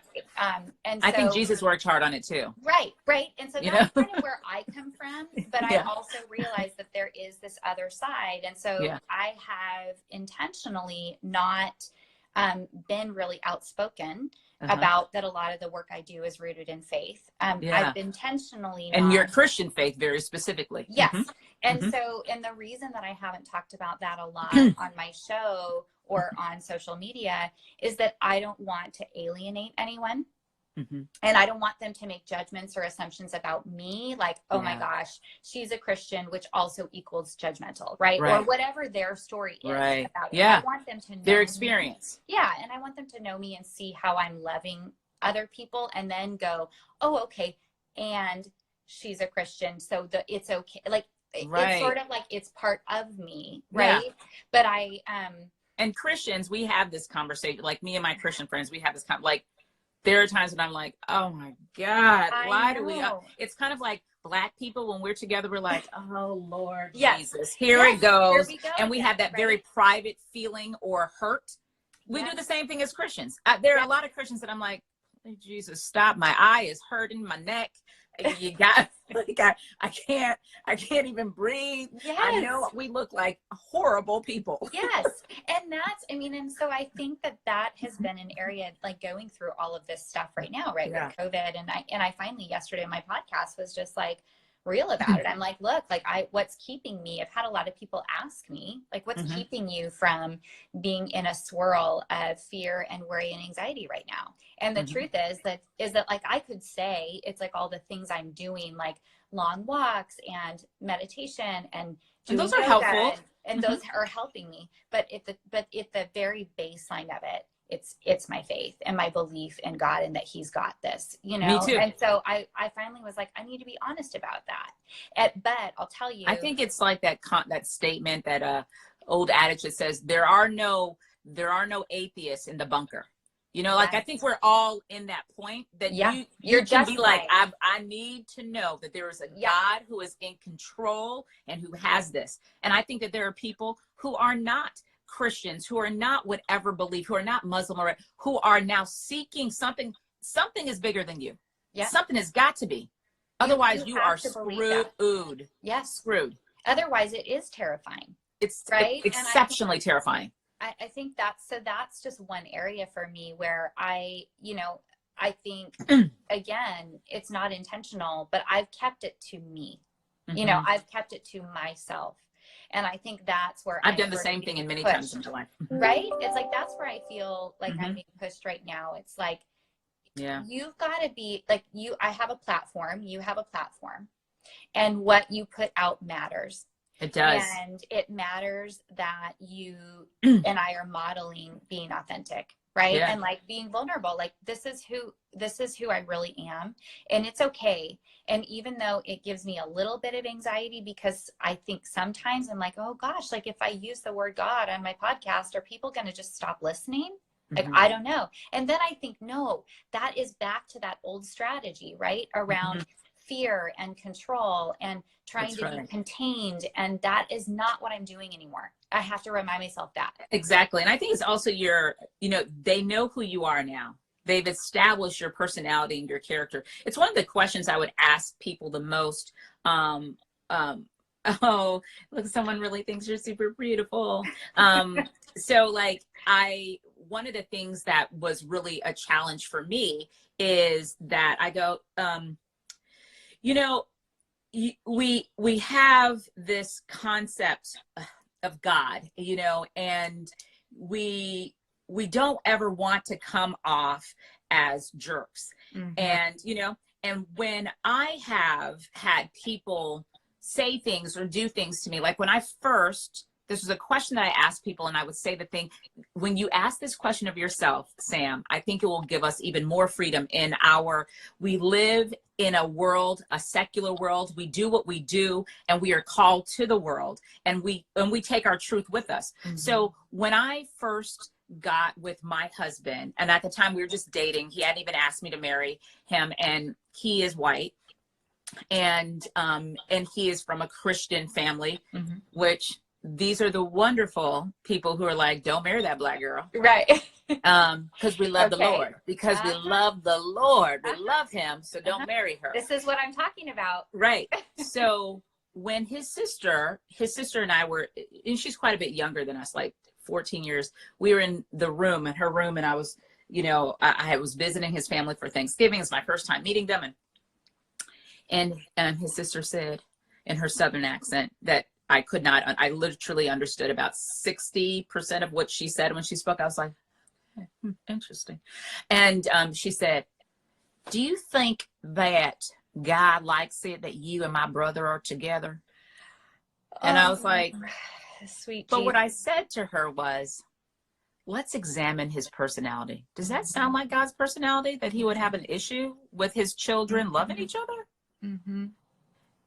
and so, I think Jesus worked hard on it too. Right. And so that's kind of where I come from. But I also realize that there is this other side. And so I have intentionally not been really outspoken about that. A lot of the work I do is rooted in faith. I've intentionally and your Christian faith very specifically. And so, and the reason that I haven't talked about that a lot on my show or on social media is that I don't want to alienate anyone. And I don't want them to make judgments or assumptions about me, like, oh my gosh, she's a Christian, which also equals judgmental, right? Or whatever their story is about it. I want them to know their experience. And I want them to know me and see how I'm loving other people, and then go, oh, okay, and she's a Christian, so it's okay. Like it's sort of like it's part of me, right? But and Christians, we have this conversation, like me and my Christian friends, we have this like, there are times when I'm like, oh my God, why do we? It's kind of like Black people when we're together, we're like, oh Lord Jesus, here it goes. Here we go, and we have that very private feeling or hurt. We do the same thing as Christians. There are a lot of Christians that I'm like, hey, Jesus, stop. My eye is hurting, my neck. You got, like, I can't even breathe. I know we look like horrible people. And that's, I mean, and so I think that has been an area like going through all of this stuff right now, right? With COVID. And I finally yesterday, my podcast was just like real about it. I'm like, look, like what's keeping me? I've had a lot of people ask me, like, what's keeping you from being in a swirl of fear and worry and anxiety right now? And the truth is that like, I could say it's like all the things I'm doing, like long walks and meditation and doing those are helpful. And those are helping me. But at the very baseline of it it's my faith and my belief in God and that he's got this, you know? Me too. And so I finally was like, I need to be honest about that. But I'll tell you, I think it's like that statement, that old adage that says there are no atheists in the bunker. You know, like, I think we're all in that point that you you're can just be like, right. I need to know that there is a God who is in control and who has this. And I think that there are people who are not Christians, who are not whatever belief, who are not Muslim, or who are now seeking something. Something is bigger than you. Yeah. Something has got to be. Otherwise, you are screwed. Yes. Screwed. Otherwise, it is terrifying. It's right. Exceptionally terrifying. I think that's just one area for me where I think, again, it's not intentional, but I've kept it to me. You know, I've kept it to myself. And I think that's where I've done the same thing in many times in my life. Right? It's like, that's where I feel like I'm being pushed right now. It's like, you've got to be like, I have a platform, you have a platform, and what you put out matters. It does. And it matters that you and I are modeling being authentic, right? Yeah. And like being vulnerable. Like, this is who I really am. And it's okay. And even though it gives me a little bit of anxiety, because I think sometimes I'm like, oh gosh, like if I use the word God on my podcast, are people going to just stop listening? Like, I don't know. And then I think, no, that is back to that old strategy, right? Around fear and control and trying to be contained. And that is not what I'm doing anymore. I have to remind myself that. Exactly. And I think it's also they know who you are now. They've established your personality and your character. It's one of the questions I would ask people the most. Oh, look, someone really thinks you're super beautiful. So like, one of the things that was really a challenge for me is that I go, we have this concept of God, and we don't ever want to come off as jerks. And, and when I have had people say things or do things to me, like when this was a question that I asked people, and I would say the thing, when you ask this question of yourself, Sam, I think it will give us even more freedom we live in a secular world. We do what we do, and we are called to the world, and we take our truth with us. So when I first got with my husband, and at the time we were just dating, he hadn't even asked me to marry him, and he is white, and he is from a Christian family, which these are the wonderful people who are like, don't marry that black girl. Right. Because we love the Lord. Because we love the Lord. We love him. So don't marry her. This is what I'm talking about. Right. So when his sister and I were, and she's quite a bit younger than us, like 14 years, we were in her room, and I was, I was visiting his family for Thanksgiving. It's my first time meeting them. And his sister said in her Southern accent that I literally understood about 60% of what she said when she spoke. I was like, interesting. And she said, do you think that God likes it that you and my brother are together? And I was like, sweet. But what I said to her was, let's examine his personality. Does that sound like God's personality, that he would have an issue with his children loving each other?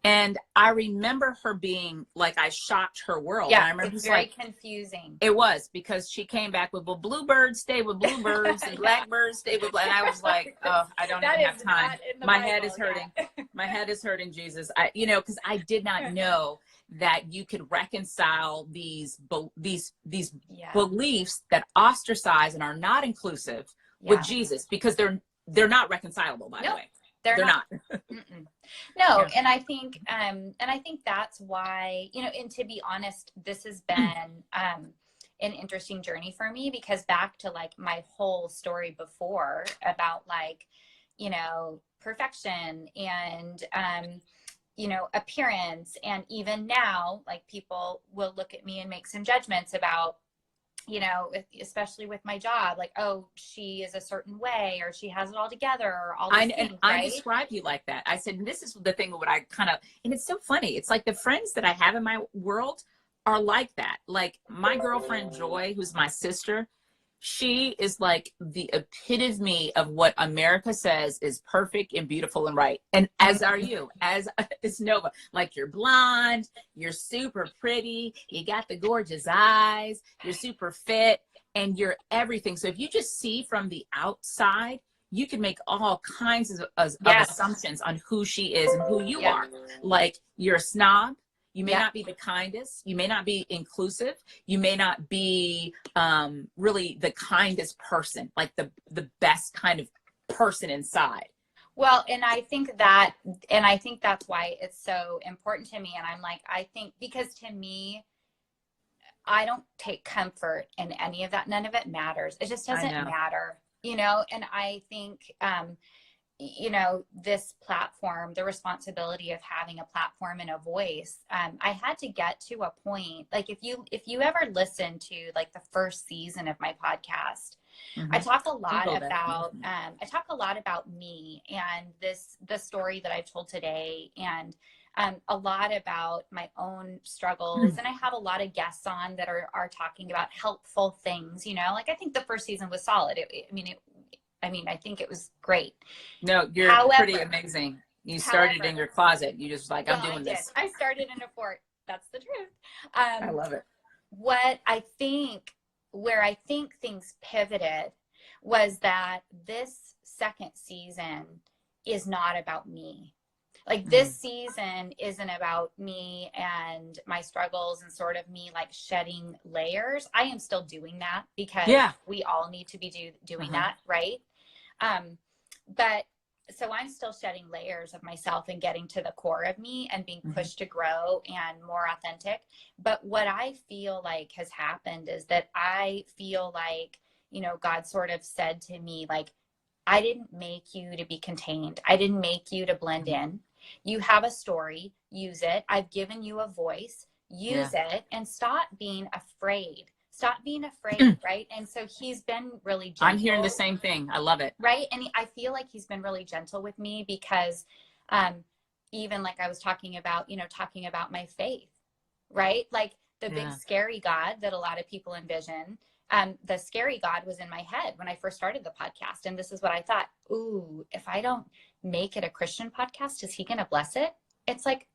And I remember her being like, I shocked her world. Yeah, and I remember it's very confusing. It was, because she came back with, well, bluebirds stay with bluebirds and blackbirds stay with black. And I was like, oh, I don't even have time. My head is hurting. My head is hurting, Jesus. Because I did not know that you could reconcile these beliefs that ostracise and are not inclusive with Jesus, because they're not reconcilable, by the way. They're not. No. Yeah. And I think that's why, and to be honest, this has been an interesting journey for me, because back to like my whole story before about like, perfection and, appearance. And even now, like, people will look at me and make some judgments about, especially with my job, like, oh, she is a certain way, or she has it all together, or all these things, right? I describe you like that. I said, this is the thing what I and it's so funny. It's like the friends that I have in my world are like that. Like my girlfriend, Joy, who's my sister, She is like the epitome of what America says is perfect and beautiful and right. And as are you, as is Nova. Like, you're blonde, you're super pretty, you got the gorgeous eyes, you're super fit, and you're everything. So if you just see from the outside, you can make all kinds of assumptions on who she is and who you are. Like, you're a snob. You may not be the kindest. You may not be inclusive. You may not be really the kindest person, like the best kind of person inside. Well, and I think that's why it's so important to me. And I'm like, I think, because to me, I don't take comfort in any of that. None of it matters. It just doesn't matter, you know? And I think, you know, this platform, the responsibility of having a platform and a voice, I had to get to a point, like, if you ever listen to like the first season of my podcast, I talk a lot about me and the story that I've told today, and a lot about my own struggles. And I have a lot of guests on that are talking about helpful things, you know, like, I think the first season was solid. I think it was great. No, you're pretty amazing. You started in your closet. You just like, I'm doing this. I started in a fort. That's the truth. I love it. Where I think things pivoted was that this second season is not about me. Like, this season isn't about me and my struggles and sort of me like shedding layers. I am still doing that, because we all need to be doing that, right? But so I'm still shedding layers of myself and getting to the core of me and being pushed to grow and more authentic. But what I feel like has happened is that I feel like, you know, God sort of said to me, like, I didn't make you to be contained. I didn't make you to blend in. You have a story, use it. I've given you a voice, use it, and stop being afraid. Stop being afraid, right? And so he's been really gentle. I'm hearing the same thing. I love it. Right? And I feel like he's been really gentle with me, because even like I was talking about my faith, right? Like, the big scary God that a lot of people envision. The scary God was in my head when I first started the podcast. And this is what I thought. Ooh, if I don't make it a Christian podcast, is he going to bless it? It's like,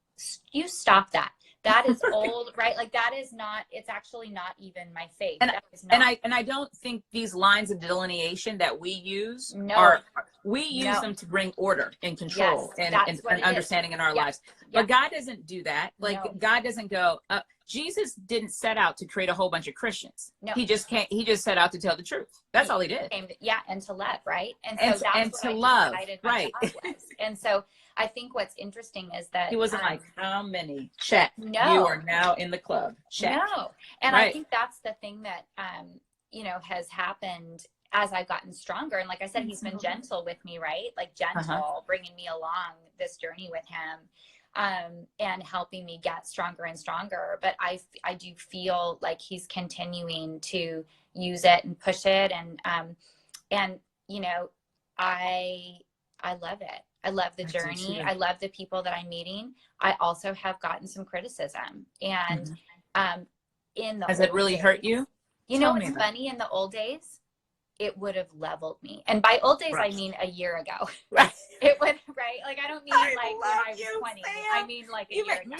you stop that. That is old, right? Like, that is not, it's actually not even my faith. And, that is not. and I don't think these lines of delineation that we use we use them to bring order and control and understanding in our lives. But God doesn't do that. Like, God doesn't go, Jesus didn't set out to create a whole bunch of Christians. No. He just set out to tell the truth. That's all he did. And to love, right? And so that's to love, right? And so I think what's interesting is that he wasn't like, how many? Check. No. You are now in the club. Check. No. And I think that's the thing that you know, has happened as I've gotten stronger. And like I said, he's been gentle with me, right? Like, gentle, bringing me along this journey with him. And helping me get stronger and stronger. But I do feel like he's continuing to use it and push it. And, you know, I love it. I love the journey. I love the people that I'm meeting. I also have gotten some criticism, and, has it really hurt you? You know, what's funny, in the old days, it would have leveled me. And by old days, I mean a year ago. Right. It would, right? Like, I don't mean like when I was 20. Sam. I mean like a year ago.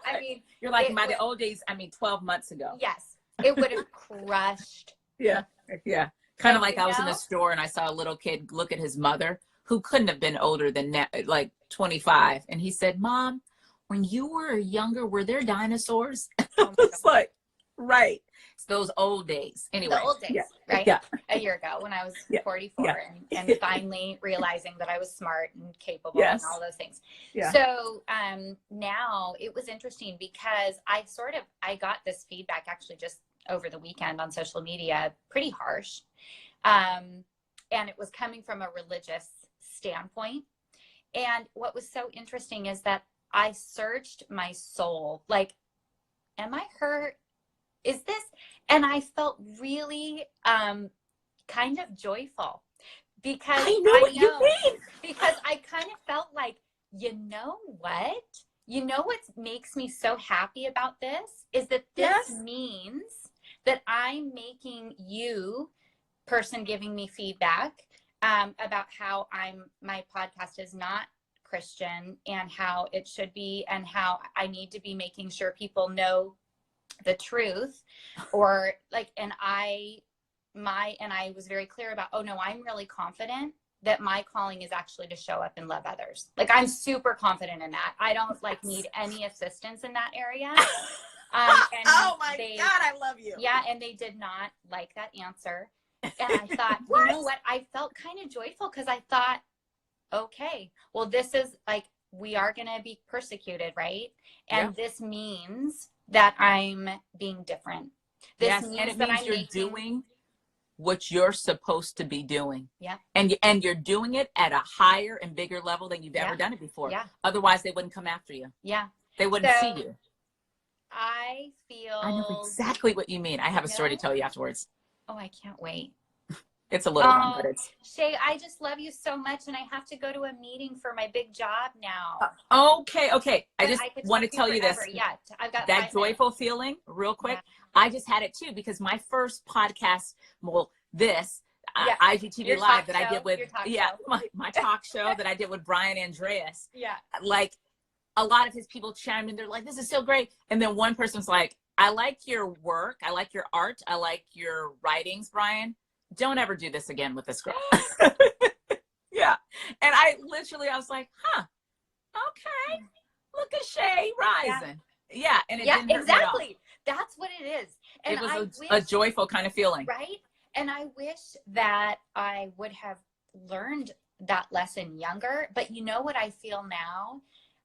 I mean, you're like, by the old days, I mean 12 months ago. Yes. It would have crushed. Yeah. Kind of like I was in the store and I saw a little kid look at his mother, who couldn't have been older than like 25. And he said, Mom, when you were younger, were there dinosaurs? It's like, right. It's those old days. Anyway. The old days, right? Yeah. A year ago when I was 44 and finally realizing that I was smart and capable and all those things. Yeah. So now it was interesting, because I got this feedback actually just over the weekend on social media, pretty harsh. And it was coming from a religious standpoint. And what was so interesting is that I searched my soul, like, am I hurt? Is this? And I felt really kind of joyful, because I know what you mean. Because I kind of felt like, you know what makes me so happy about this is that this means that I'm making you, person giving me feedback, about how my podcast is not Christian and how it should be, and how I need to be making sure people know the truth, or like, and I was very clear about, oh no, I'm really confident that my calling is actually to show up and love others. Like, I'm super confident in that. I don't like need any assistance in that area. And oh my God, I love you. Yeah. And they did not like that answer. And I thought, you know what? I felt kind of joyful, because I thought, okay, well, this is like, we are going to be persecuted, right? And this means that I'm being different. This means, and it that means you're doing what you're supposed to be doing. Yeah. And you're doing it at a higher and bigger level than you've ever done it before. Yeah. Otherwise, they wouldn't come after you. Yeah. They wouldn't see you. I know exactly what you mean. I have a story to tell you afterwards. Oh, I can't wait. It's a little long, but it's... Shay, I just love you so much, and I have to go to a meeting for my big job now. Okay. I just want to tell you this. Yeah, I've got that joyful feeling, real quick. Yeah. I just had it too, because my first podcast, IGTV Live that I did with, my talk show that I did with Brian Andreas. Yeah. Like, a lot of his people chimed in. They're like, this is so great. And then one person's like, I like your work. I like your art. I like your writings, Brian. Don't ever do this again with this girl. Yeah. And I was like, okay, look at Shay rising. Yeah. And it didn't hurt me at all. That's what it is. And it was a joyful kind of feeling. Right. And I wish that I would have learned that lesson younger. But you know what I feel now?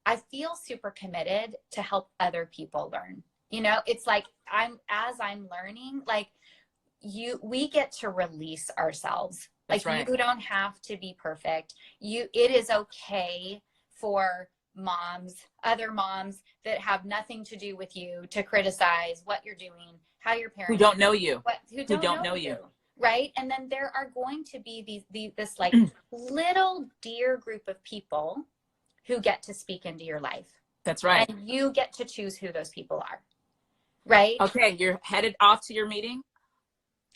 I feel super committed to help other people learn. You know, it's like as I'm learning, like, we get to release ourselves. Like, you don't have to be perfect. It is okay for other moms that have nothing to do with you, to criticize what you're doing, how you're parenting. Who don't know you. Who don't know you. Right. And then there are going to be this like little dear group of people who get to speak into your life. That's right. And you get to choose who those people are. Right. Okay. You're headed off to your meeting.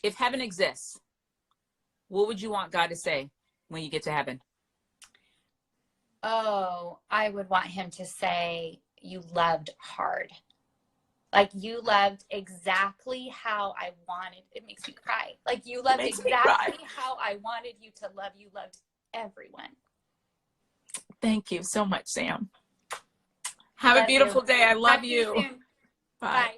If heaven exists, what would you want God to say when you get to heaven? Oh, I would want him to say, you loved hard. Like, you loved exactly how I wanted. It makes me cry. Like, you loved exactly how I wanted you to love. You loved everyone. Thank you so much, Sam. Have a beautiful day. I love you. Bye.